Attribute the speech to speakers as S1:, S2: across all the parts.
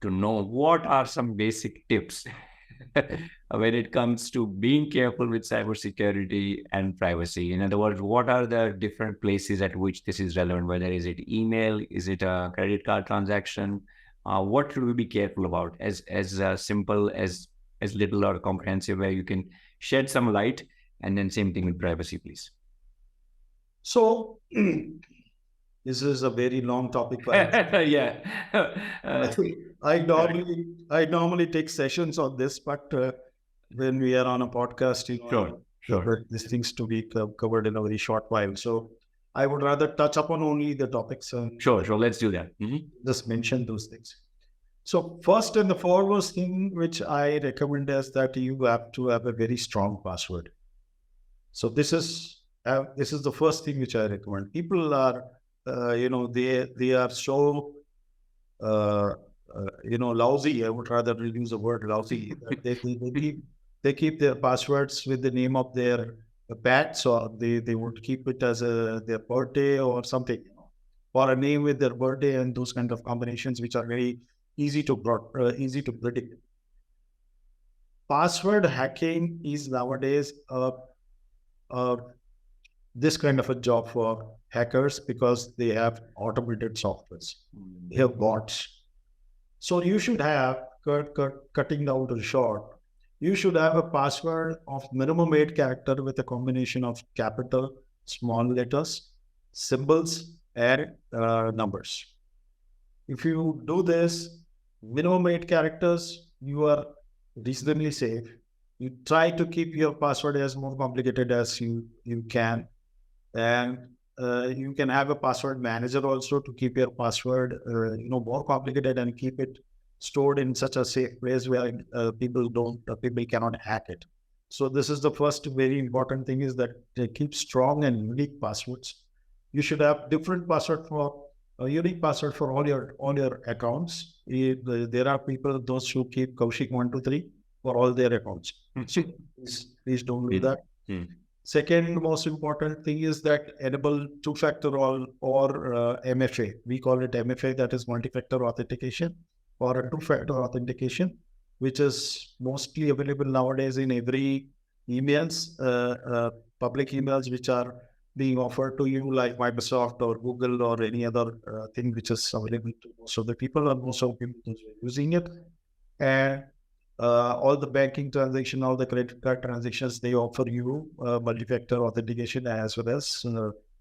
S1: to know what are some basic tips when it comes to being careful with cybersecurity and privacy. In other words, what are the different places at which this is relevant? Whether is it email, is it a credit card transaction? What should we be careful about? As simple as little or comprehensive, where you can shed some light, and then same thing with privacy, please.
S2: So this is a very long topic.
S1: Yeah.
S2: I normally take sessions on this, but when we are on a podcast,
S1: Sure.
S2: these things to be covered in a very short while. So I would rather touch upon only the topics.
S1: Sure. Let's do that.
S2: Just mention those things. So first and the foremost thing which I recommend is that you have to have a very strong password. So this is the first thing which I recommend. People are, they are so, lousy. I would rather use the word lousy. They keep their passwords with the name of their pets, or they would keep it as their birthday or something, or a name with their birthday, and those kind of combinations which are very easy to predict. Password hacking is nowadays this kind of a job for hackers, because they have automated softwares, they have bots. So you should have, cutting down to short, you should have a password of minimum 8 character with a combination of capital, small letters, symbols, and numbers. If you do this, minimum 8 characters, you are reasonably safe. You try to keep your password as more complicated as you can. And you can have a password manager also to keep your password more complicated and keep it stored in such a safe place where people cannot hack it. So this is the first very important thing, is that they keep strong and unique passwords. You should have different password for a unique password for all your accounts. There are people, those who keep Kaushik 123 for all their accounts. So please don't do that. Second most important thing is that enable two-factor or MFA. We call it MFA, that is multi-factor authentication, or a two-factor authentication, which is mostly available nowadays in every emails, public emails which are being offered to you, like Microsoft or Google or any other thing which is available to most of the people, and most of the people are using it. And all the banking transaction, all the credit card transactions, they offer you multi-factor authentication as well as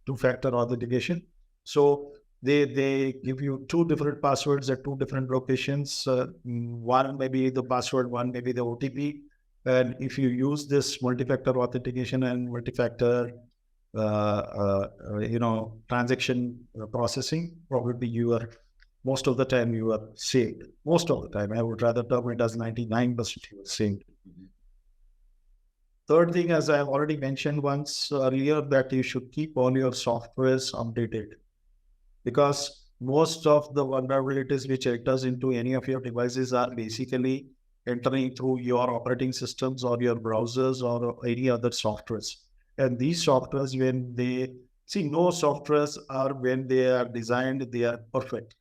S2: two-factor authentication. So they give you two different passwords at two different locations. One may be the password, one may be the OTP. And if you use this multi-factor authentication and multi-factor transaction processing, probably most of the time you are saved. Most of the time, I would rather term it as 99% you are saved. Third thing, as I have already mentioned once earlier, that you should keep all your softwares updated, because most of the vulnerabilities which enters into any of your devices are basically entering through your operating systems or your browsers or any other softwares. And these softwares, no softwares are, when they are designed, they are perfect.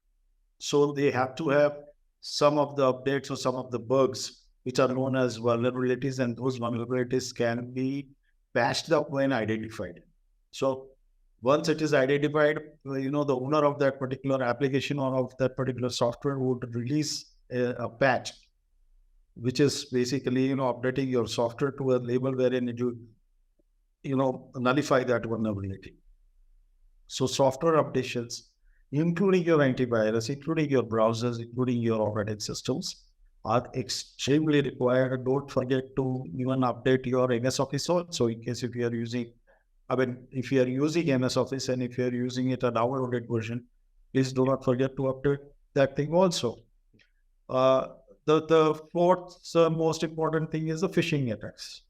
S2: So they have to have some of the updates or some of the bugs which are known as vulnerabilities, and those vulnerabilities can be patched up when identified. So once it is identified, the owner of that particular application or of that particular software would release a patch, which is basically, updating your software to a label wherein it will, nullify that vulnerability. So software updates, including your antivirus, including your browsers, including your operating systems, are extremely required. Don't forget to even update your MS Office also, in case if you are using MS Office and if you are using it a downloaded version, please do not forget to update that thing also. The fourth most important thing is the phishing attacks.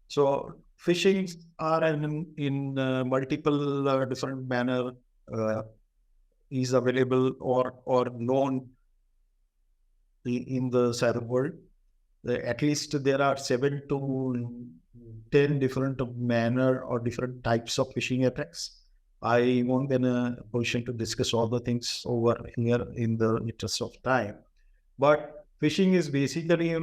S2: So phishing are in multiple different manner is available or known in the cyber world. At least there are 7 to 10 different manner or different types of phishing attacks. I won't be in a position to discuss all the things over here in the interest of time. But phishing is basically, in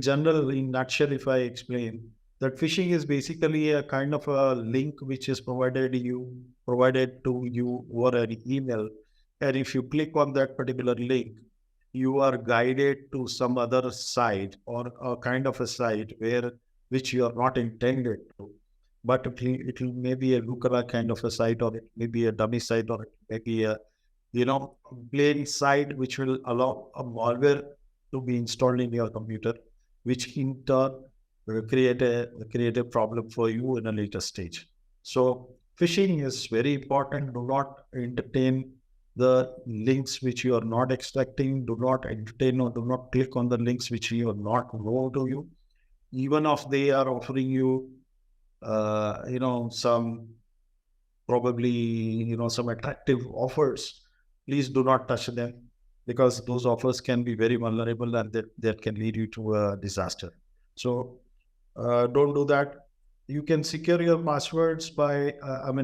S2: general, in nutshell, if I explain that phishing is basically a kind of a link which is provided to you over an email, and if you click on that particular link, you are guided to some other site or a kind of a site where which you are not intended to. But it will maybe a lookalike kind of a site, or it may be a dummy site, or it may be a plain site which will allow a malware to be installed in your computer, which in turn will create a problem for you in a later stage. So phishing is very important. Do not entertain the links which you are not expecting. Do not entertain or do not click on the links which you are not known to you. Even if they are offering you, some probably some attractive offers, please do not touch them, because those offers can be very vulnerable, and that can lead you to a disaster. So don't do that. You can secure your passwords by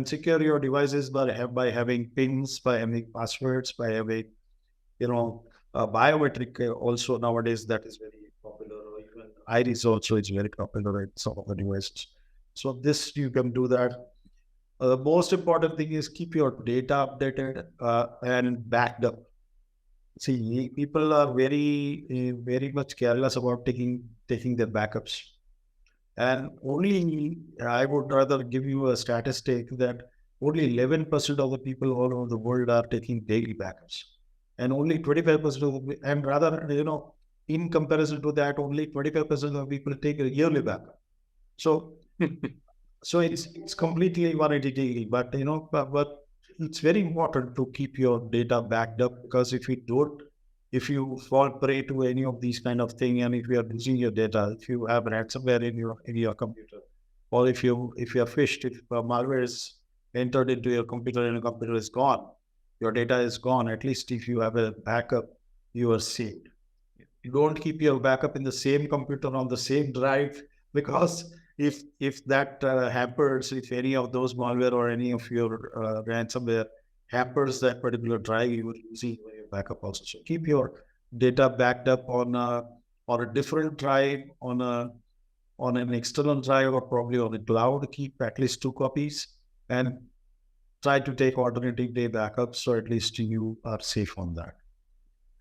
S2: secure your devices by having pins, by having passwords, by having biometric also nowadays, that is very popular. Or even iris also is very popular in some of the devices. So this you can do that. The most important thing is keep your data updated and backed up. See, people are very much careless about taking their backups. And only, I would rather give you a statistic that only 11% of the people all over the world are taking daily backups. And only 25% and rather, in comparison to that, only 25% of people take a yearly backup. So so it's completely 180 degree, but but it's very important to keep your data backed up, because if you fall prey to any of these kind of thing, and if you are losing your data, if you have ransomware in your computer, or if you are phished, if malware is entered into your computer and the computer is gone, your data is gone. At least if you have a backup, you are saved. You don't keep your backup in the same computer on the same drive, because if that hampers, if any of those malware or any of your ransomware hampers that particular drive, you will losing your backup also. So keep your data backed up on a different drive, on an external drive, or probably on the cloud. Keep at least 2 copies, and try to take alternative day backups, so at least you are safe on that.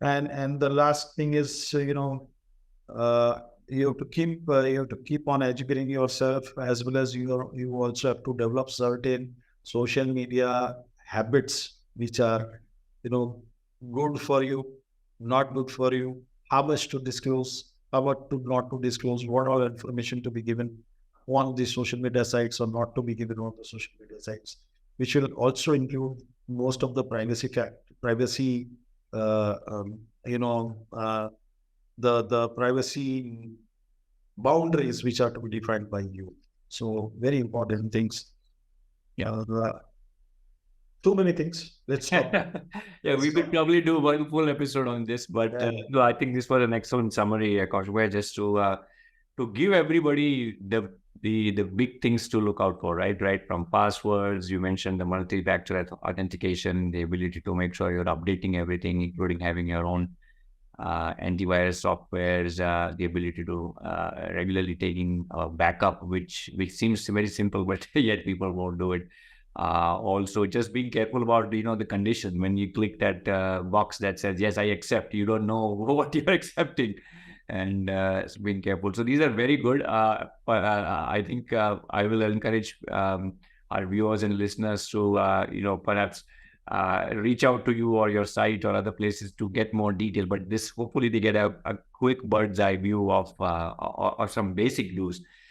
S2: And the last thing is, uh, you have to keep on educating yourself, as well as you also have to develop certain social media habits which are good for you, not good for you, how much to disclose, how much to not to disclose, what all information to be given on the social media sites or not to be given on the social media sites, which will also include most of the privacy uh, um, you know the privacy boundaries which are to be defined by you. So very important things.
S1: Yeah.
S2: Too many things. Let's stop.
S1: Yeah, we could probably do one full episode on this, but
S2: Yeah.
S1: no, I think this was an excellent summary, Kaushik, where just to give everybody the big things to look out for, right? From passwords, you mentioned the multi-factor authentication, the ability to make sure you're updating everything, including having your own antivirus softwares, the ability to regularly taking a backup, which seems very simple, but yet people won't do it. Also, just being careful about the condition when you click that box that says yes, I accept. You don't know what you're accepting, and so being careful. So these are very good. But I think I will encourage our viewers and listeners to perhaps reach out to you or your site or other places to get more detail. But this, hopefully they get a quick bird's eye view of or some basic views.